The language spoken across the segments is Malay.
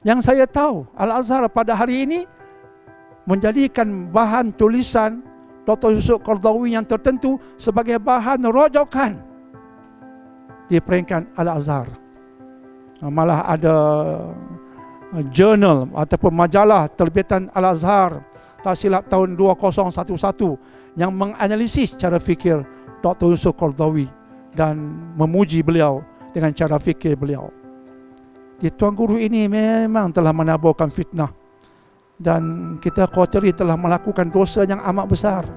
Yang saya tahu, Al-Azhar pada hari ini menjadikan bahan tulisan Dr. Yusuf Qaradawi yang tertentu sebagai bahan rojokan di peringkat Al-Azhar. Malah ada jurnal ataupun majalah terbitan Al-Azhar, tak silap tahun 2011, yang menganalisis cara fikir Dr. Yusuf Qaradawi dan memuji beliau dengan cara fikir beliau. Tuan Guru ini memang telah menaburkan fitnah, dan kita khawatiri telah melakukan dosa yang amat besar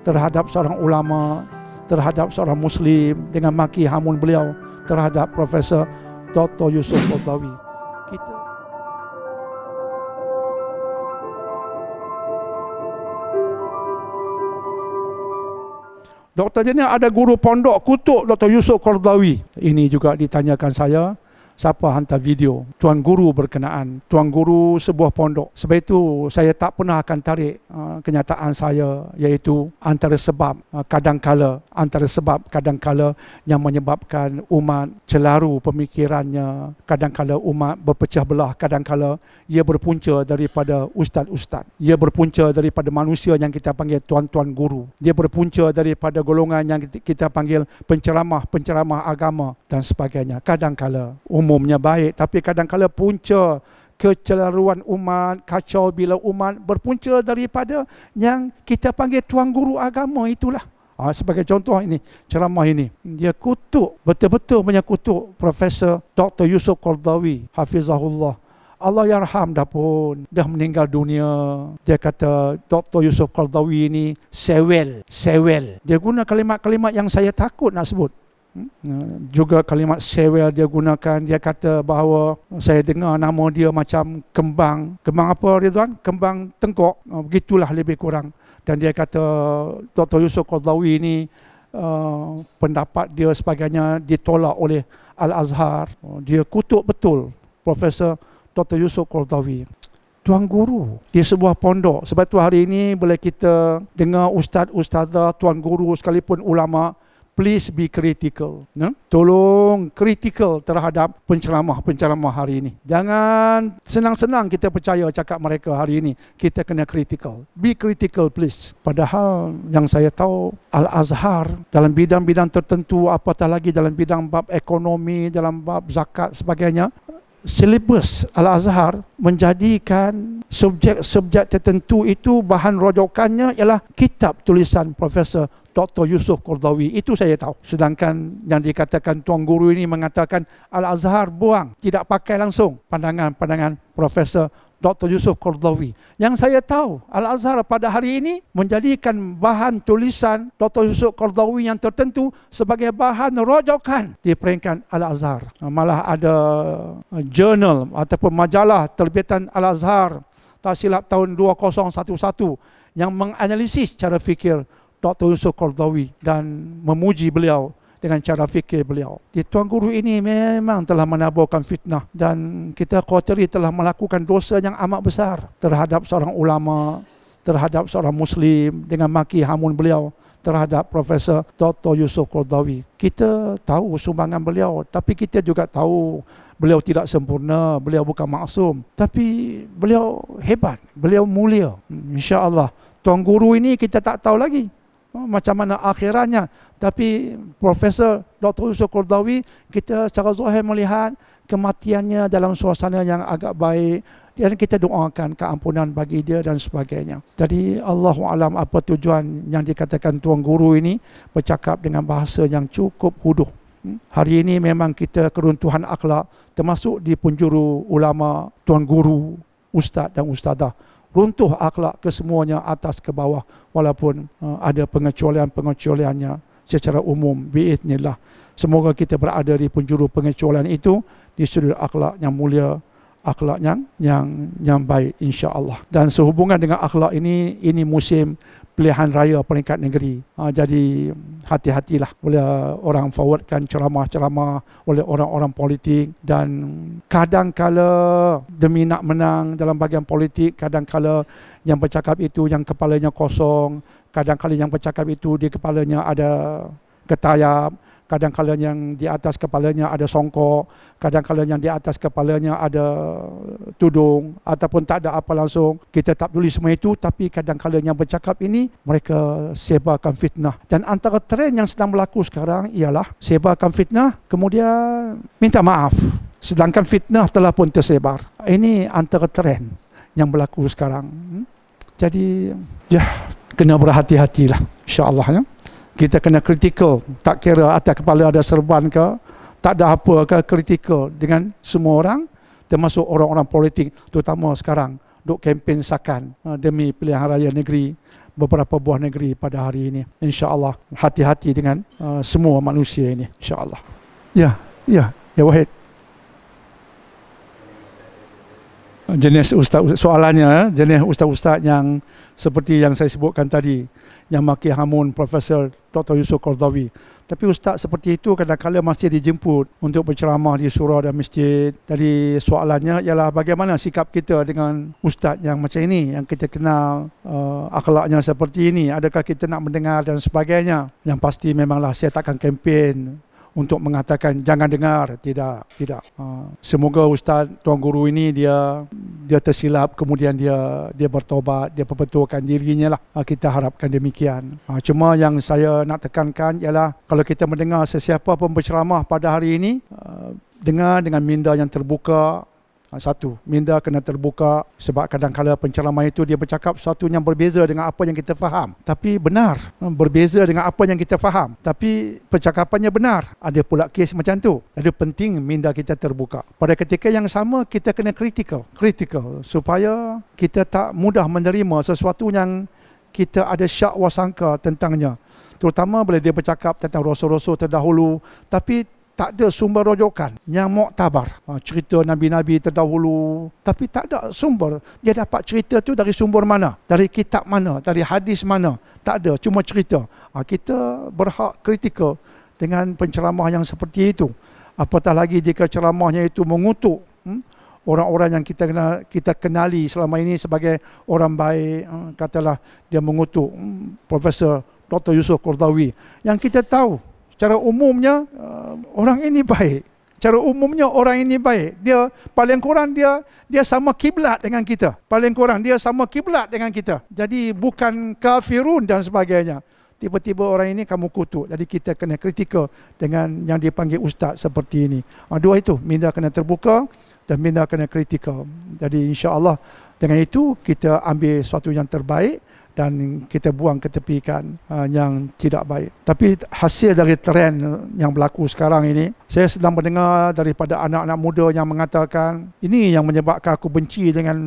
terhadap seorang ulama, terhadap seorang Muslim, dengan maki hamun beliau terhadap Profesor Dr. Yusuf Qaradawi. Dr. Jenny ada guru pondok kutuk Dr. Yusuf Qaradawi. Ini juga ditanyakan saya, siapa hantar video? Tuan Guru berkenaan, Tuan Guru sebuah pondok. Sebab itu saya tak pernah akan tarik kenyataan saya, iaitu antara sebab kadang-kala yang menyebabkan umat celaru pemikirannya, kadang-kala umat berpecah belah, kadang-kala ia berpunca daripada ustaz-ustaz, ia berpunca daripada manusia yang kita panggil tuan-tuan guru, dia berpunca daripada golongan yang kita panggil penceramah agama dan sebagainya. Kadang-kala umumnya baik, tapi kadang-kala punca kecelaruan umat, kacau bila umat berpunca daripada yang kita panggil tuan guru agama itulah. Sebagai contoh ini, ceramah ini, dia kutuk, betul-betul punya kutuk Profesor Dr. Yusuf Qaradawi, Hafizahullah. Allah yarham dah pun, dah meninggal dunia. Dia kata Dr. Yusuf Qaradawi ini sewel. Dia guna kalimat-kalimat yang saya takut nak sebut. Juga kalimat sewel dia gunakan. Dia kata bahawa saya dengar nama dia macam kembang apa dia tuan? Kembang tengkok, begitulah lebih kurang. Dan dia kata Dr. Yusuf Qaradawi ini pendapat dia sebagainya ditolak oleh Al-Azhar. Dia kutuk betul Profesor Dr. Yusuf Qaradawi. Tuan Guru di sebuah pondok. Sebab tu hari ini bila kita dengar ustaz-ustazah, tuan guru sekalipun ulama, please be critical. Tolong critical terhadap penceramah hari ini. Jangan senang-senang kita percaya cakap mereka hari ini. Kita kena critical. Be critical please. Padahal yang saya tahu, Al-Azhar dalam bidang-bidang tertentu, apatah lagi dalam bidang bab ekonomi, dalam bab zakat sebagainya, silibus Al-Azhar menjadikan subjek-subjek tertentu itu bahan rojokannya ialah kitab tulisan Profesor Dr. Yusuf Qaradawi. Itu saya tahu. Sedangkan yang dikatakan Tuan Guru ini mengatakan Al-Azhar buang, tidak pakai langsung pandangan-pandangan Profesor Dr. Yusuf Qaradawi. Yang saya tahu, Al-Azhar pada hari ini menjadikan bahan tulisan Dr. Yusuf Qaradawi yang tertentu sebagai bahan rojokan di peringkat Al-Azhar. Malah ada jurnal ataupun majalah terbitan Al-Azhar, tak silap tahun 2011, yang menganalisis cara fikir Dr. Yusuf Qaradawi dan memuji beliau dengan cara fikir beliau. Tuan Guru ini memang telah menaburkan fitnah, dan kita khawatiri telah melakukan dosa yang amat besar terhadap seorang ulama, terhadap seorang Muslim, dengan maki hamun beliau terhadap Profesor Dr. Yusuf Qaradawi. Kita tahu sumbangan beliau, tapi kita juga tahu beliau tidak sempurna, beliau bukan maksum, tapi beliau hebat, beliau mulia. InsyaAllah Tuan Guru ini kita tak tahu lagi macam mana akhirannya, tapi Profesor Dr. Yusuf Qaradawi kita secara zahir melihat kematiannya dalam suasana yang agak baik, dan kita doakan keampunan bagi dia dan sebagainya. Jadi Allahu alam apa tujuan yang dikatakan Tuan Guru ini bercakap dengan bahasa yang cukup huduh. Hari ini memang kita keruntuhan akhlak, termasuk di penjuru ulama, Tuan Guru, ustaz dan ustazah. Runtuh akhlak kesemuanya atas ke bawah, walaupun ada pengecualian-pengecualiannya secara umum. Biiznillah, semoga kita berada di penjuru pengecualian itu di sudut akhlak yang mulia, akhlak yang baik insya-Allah. Dan sehubungan dengan akhlak ini musim pilihan raya peringkat negeri. Jadi hati-hatilah boleh orang forwardkan ceramah-ceramah oleh orang-orang politik, dan kadang-kala demi nak menang dalam bahagian politik, kadang-kala yang bercakap itu yang kepalanya kosong, kadang-kala yang bercakap itu di kepalanya ada ketayap, kadang-kala yang di atas kepalanya ada songkok, kadang-kala yang di atas kepalanya ada tudung, ataupun tak ada apa langsung. Kita tak peduli semua itu, tapi kadang-kala yang bercakap ini, mereka sebarkan fitnah. Dan antara trend yang sedang berlaku sekarang ialah sebarkan fitnah, kemudian minta maaf, sedangkan fitnah telah pun tersebar. Ini antara trend yang berlaku sekarang. Jadi, kena berhati-hatilah, insya-Allah ya. Kita kena kritikal, tak kira atas kepala ada serban ke, tak ada apa ke, kritikal dengan semua orang, termasuk orang-orang politik, terutama sekarang duk kempen sakan demi pilihan raya negeri beberapa buah negeri pada hari ini. Insya-Allah hati-hati dengan semua manusia ini, insya-Allah. Ya Wahid. Jenis ustaz, soalannya jenis ustaz-ustaz yang seperti yang saya sebutkan tadi, yang maki hamun Profesor Dr. Yusuf Qaradawi. Tapi ustaz seperti itu kadang-kadang masih dijemput untuk berceramah di surau dan masjid. Jadi soalannya ialah bagaimana sikap kita dengan ustaz yang macam ini, yang kita kenal akhlaknya seperti ini. Adakah kita nak mendengar dan sebagainya. Yang pasti memanglah saya takkan kempen untuk mengatakan jangan dengar, tidak. Semoga Ustaz Tuan Guru ini dia tersilap, kemudian dia bertobat, dia perbetulkan dirinya lah. Kita harapkan demikian. Cuma yang saya nak tekankan ialah kalau kita mendengar sesiapa pun berceramah pada hari ini, dengar dengan minda yang terbuka. Satu, minda kena terbuka, sebab kadang-kadang penceramah itu dia bercakap sesuatu yang berbeza dengan apa yang kita faham. Tapi benar, berbeza dengan apa yang kita faham. Tapi percakapannya benar. Ada pula kes macam tu. Jadi penting minda kita terbuka. Pada ketika yang sama, kita kena kritikal supaya kita tak mudah menerima sesuatu yang kita ada syak wasangka tentangnya. Terutama bila dia bercakap tentang rasul-rasul terdahulu, tapi tak ada sumber rujukan yang muktabar. Cerita Nabi-Nabi terdahulu, tapi tak ada sumber. Dia dapat cerita tu dari sumber mana? Dari kitab mana? Dari hadis mana? Tak ada, cuma cerita. Kita berhak kritikal dengan penceramah yang seperti itu. Apatah lagi jika ceramahnya itu mengutuk orang-orang yang kita kenali selama ini sebagai orang baik. Katalah dia mengutuk Profesor Dr. Yusuf Qaradawi, yang kita tahu cara umumnya orang ini baik. Cara umumnya orang ini baik. Dia paling kurang dia sama kiblat dengan kita. Paling kurang dia sama kiblat dengan kita. Jadi bukan kafirun dan sebagainya. Tiba-tiba orang ini kamu kutuk. Jadi kita kena kritikal dengan yang dipanggil ustaz seperti ini. Dua itu, minda kena terbuka dan minda kena kritikal. Jadi insya-Allah dengan itu kita ambil sesuatu yang terbaik dan kita buang ketepikan yang tidak baik. Tapi hasil dari trend yang berlaku sekarang ini, saya sedang mendengar daripada anak-anak muda yang mengatakan, ini yang menyebabkan aku benci dengan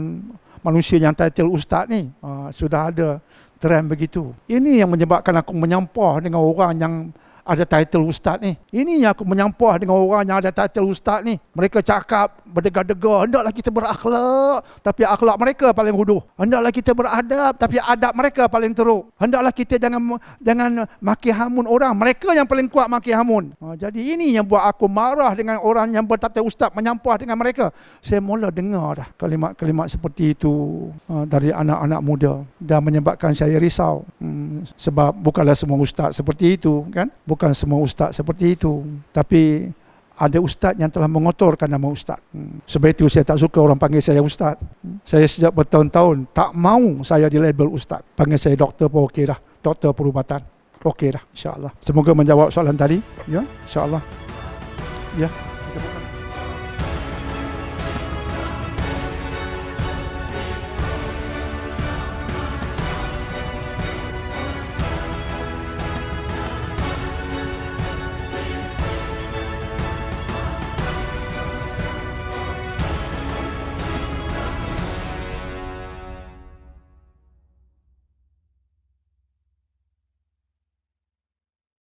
manusia yang title ustaz ni. Sudah ada trend begitu. Ini yang menyebabkan aku menyampah dengan orang yang ada title ustaz ni. Ini yang aku menyampah dengan orang yang ada title ustaz ni. Mereka cakap berdegar-degar, hendaklah kita berakhlak, tapi akhlak mereka paling huduh. Hendaklah kita beradab, tapi adab mereka paling teruk. Hendaklah kita jangan maki hamun orang, mereka yang paling kuat maki hamun. Jadi ini yang buat aku marah dengan orang yang bertitle ustaz, menyampah dengan mereka. Saya mula dengar dah kalimat-kalimat seperti itu dari anak-anak muda, dan menyebabkan saya risau. Sebab bukanlah semua ustaz seperti itu, kan? Bukan semua ustaz seperti itu. Tapi ada ustaz yang telah mengotorkan nama ustaz. Sebab itu saya tak suka orang panggil saya ustaz. Saya sejak bertahun-tahun tak mau saya dilabel ustaz. Panggil saya doktor pun okey dah. Doktor perubatan. Okey dah, insya-Allah. Semoga menjawab soalan tadi. Ya, insya-Allah. Ya.